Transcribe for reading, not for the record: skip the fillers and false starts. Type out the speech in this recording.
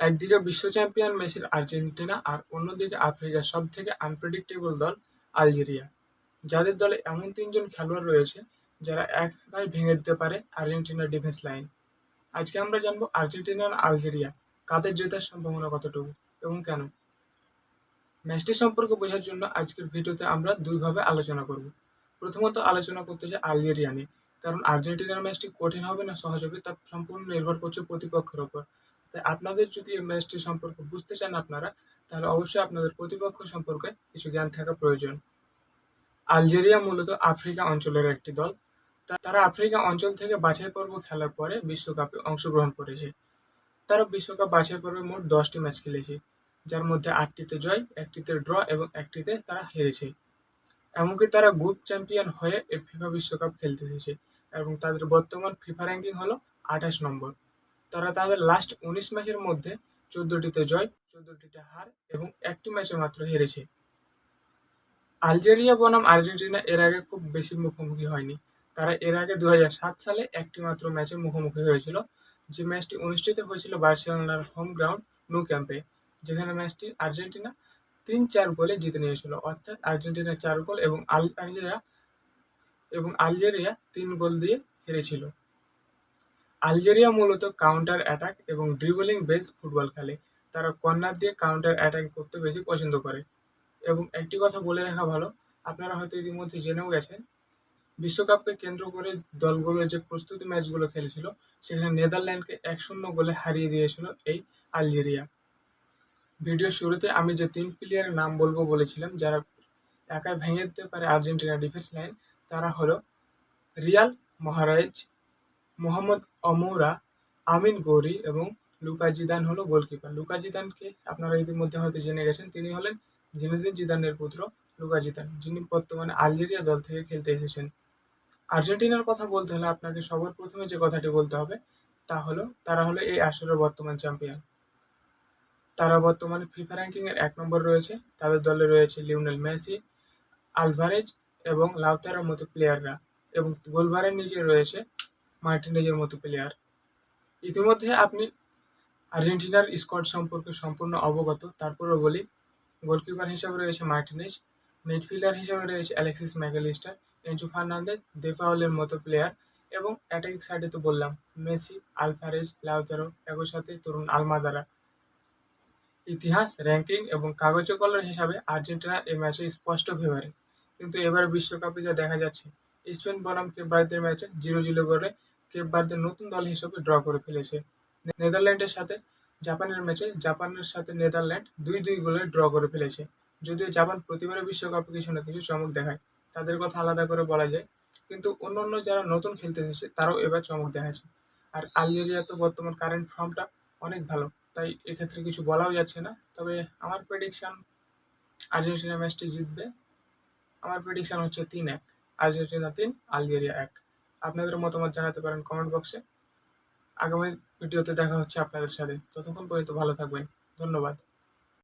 একদিকে বিশ্ব চ্যাম্পিয়ন মেসির আর্জেন্টিনা আর অন্যদিকে আফ্রিকার সবথেকে আনপ্রেডিক্টেবল দল আলজেরিয়া, যাদের দলে এমন তিনজন খেলোয়াড় রয়েছে যারা একাই ভেঙে দিতে পারে আর্জেন্টিনার ডিফেন্স লাইন। আজকে আমরা জানবো আর্জেন্টিনা আর আলজেরিয়া কাদের জেতার সম্ভাবনা কতটুকু এবং কেন। ম্যাচটি সম্পর্কে বোঝার জন্য আজকের ভিডিওতে আমরা দুইভাবে আলোচনা করব। প্রথমত আলোচনা করতে চাই আলজেরিয়া নিয়ে, কারণ আর্জেন্টিনার ম্যাচটি কঠিন হবে না সহজ হবে তা সম্পূর্ণ নির্ভর করছে প্রতিপক্ষের উপর। তাই আপনাদের যদি এই ম্যাচটি সম্পর্কে বুঝতে চান আপনারা, তাহলে অবশ্যই আপনাদের প্রতিপক্ষ সম্পর্কে কিছু জ্ঞান থাকা প্রয়োজন। আলজেরিয়া মূলত আফ্রিকা অঞ্চলের একটি দল। তারা আফ্রিকা অঞ্চল থেকে বাছাই পর্ব খেলার পরে বিশ্বকাপে অংশগ্রহণ করেছে। তারা বিশ্বকাপ বাছাই পর্বে মোট 10টি ম্যাচ খেলেছে, যার মধ্যে 8টিতে জয়, একটিতে ড্র এবং একটিতে তারা হেরেছে। এমনকি তারা গ্রুপ চ্যাম্পিয়ন হয়ে এই ফিফা বিশ্বকাপ খেলতে এসেছে এবং তাদের বর্তমান ফিফা র্যাঙ্কিং হলো 28 নম্বর। তারা তাদের লাস্ট 19 ম্যাচের মধ্যে 14টিতে জয়, 14টিতে হার এবং একটি ম্যাচে মাত্র হেরেছে। আলজেরিয়া বনাম আর্জেন্টিনা এর আগে খুব বেশি মুখোমুখি হয়নি। তারা এর আগে 2007 সালে একটি মাত্র ম্যাচে মুখোমুখি হয়েছিল, যে ম্যাচটি অনুষ্ঠিত হয়েছিল বার্সেলোনার হোম গ্রাউন্ড নু ক্যাম্পে, যেখানে ম্যাচটি আর্জেন্টিনা 3-4 গোলে জিতে নিয়েছিল। অর্থাৎ আর্জেন্টিনা 4 গোল এবং আলজেরিয়া 3 গোল দিয়ে হেরেছিল। আলজেরিয়া মূলত কাউন্টার অ্যাটাক এবং ড্রিবলিং বেস ফুটবল খেলে। তারা কর্নার দিয়ে কাউন্টার অ্যাটাক করতে বেশি পছন্দ করে। এবং একটি কথা বলে রাখা ভালো, আপনারা হয়তো ইতিমধ্যে জেনেও গেছেন, বিশ্বকাপকে কেন্দ্র করে দলগুলো যে প্রস্তুতি ম্যাচগুলো খেলেছিল সেখানে নেদারল্যান্ডকে 1-0 গোলে হারিয়ে দিয়েছিল এই আলজেরিয়া। ভিডিওর শুরুতে আমি যে 3 প্লেয়ারের নাম বলবো বলেছিলাম যারা একাই ভেঙে দিতে পারে আর্জেন্টিনার ডিফেন্স লাইন, তারা হলো রিয়াল মাহ্রাজ, মোহাম্মদ অমৌরা, আমিন গৌরি এবং লুকা জিদান হলো গোলকিপার। লুকা জিদানকে আপনারা ইতিমধ্যে হয়তো জেনে গেছেন, তিনি হলেন জিনেদিন জিদানের পুত্র লুকা জিদান, যিনি বর্তমানে আলজেরিয়া দল থেকে খেলতে এসেছেন। আর্জেন্টিনার কথা বলতে হলে আপনাকে সবার প্রথমে যে কথাটি বলতে হবে তা হলো তারা হলো এই আসরের বর্তমান চ্যাম্পিয়ন। তারা বর্তমানে ফিফা র্যাঙ্কিং এর 1 নম্বর রয়েছে। তাদের দলে রয়েছে লিওনেল মেসি, আলভারেজ এবং লাউতারোর মতো প্লেয়াররা, এবং গোলবারের নিচে রয়েছে মার্টিনেজের মতো প্লেয়ার। ইতিমধ্যে আপনি আর্জেন্টিনার স্কোয়াড সম্পর্কে সম্পূর্ণ অবগত, তারপরেও বলি, গোলকিপার হিসেবে রয়েছে মার্টিনেজ, মিডফিল্ডার হিসেবে রয়েছে অ্যালেক্সিস ম্যাকঅ্যালিস্টার, এনজো ফার্নান্দেজ, দে পাউলের মতো প্লেয়ার, এবং অ্যাটাকিং সাইডে তো বললাম মেসি, আলভারেজ, লাউতারো, একই সাথে তরুণ আলমাদারা। ইতিহাস, র্যাঙ্কিং এবং কাগজে কলম হিসাবে আর্জেন্টিনা এই ম্যাচে স্পষ্ট ফেভারিট। কিন্তু এবার বিশ্বকাপে যা দেখা যাচ্ছে, স্পেন বনাম কেপ ভার্দের ম্যাচে 0-0 করে কেপ ভার্দের নতুন দল হিসেবে ড্র করে ফেলেছে। নেদারল্যান্ডের সাথে জাপানের ম্যাচে জাপানের সাথে নেদারল্যান্ড 2-2 গোলে ড্র করে ফেলেছে। যদিও জাপান প্রতিবারের বিশ্বকাপে কিছু না কিছু চমক দেখায়, তাদের কথা আলাদা করে বলা যায়, কিন্তু অন্যান্য যারা নতুন খেলতে এসেছে তারাও এবার চমক দেখাচ্ছে। আর আলজেরিয়া তো বর্তমান কারেন্ট ফর্মটা অনেক ভালো, তাই এক্ষেত্রে কিছু বলাও যাচ্ছে না। তবে আমার প্রেডিকশন আর্জেন্টিনা ম্যাচটি জিতবে। আমার প্রেডিকশন হচ্ছে 3-1, আর্জেন্টিনা 3, আলজেরিয়া 1। আপনাদের মতামত জানাতে পারেন কমেন্ট বক্সে। আগামী ভিডিওতে দেখা হচ্ছে আপনাদের সাথে, ততক্ষণ পর্যন্ত ভালো থাকবেন। ধন্যবাদ।